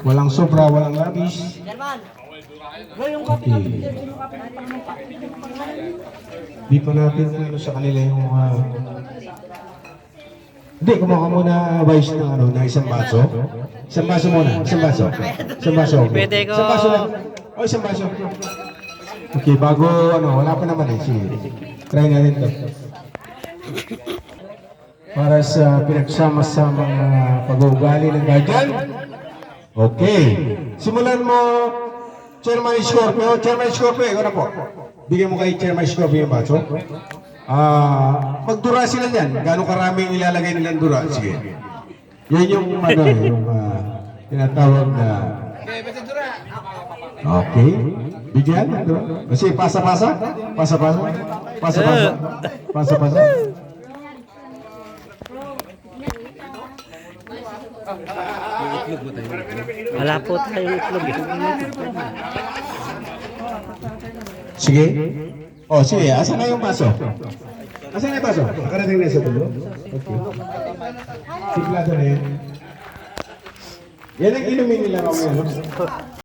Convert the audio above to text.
Walang sobra, walang labis. Okay. Di pa natin ano sa kanila yung hindi, kumuha muna vice ng ano, na isang baso. Isang baso muna, isang baso. Isang baso. Pwede ko. Isang baso lang. O, isang baso. Okay, bago ano, wala pa naman eh. Sige. Try natin to. Para sa pinagsama-samang pag-uugali ng guardian. Okay. Simulan mo, Chairman Scorpio. Chairman Scorpio, ikaw na po. Bigyan mo kay Chairman Scorpio yung baso. Magdura sila dyan. Gano'ng karaming ilalagay nilang dura? Sige. Yan yung ano, yung tinatawag na... Okay. Bigyan. Kasi pasa-pasa. Pasa-pasa. Pasa-pasa. Pasa-pasa. Wala po tayong itlog eh. Sige. Oh, sige. Asan na yung baso? Asan na yung baso? Nakarating na sa tulo? Okay. Siklado na yun. Yan ang inumin nila mamaya.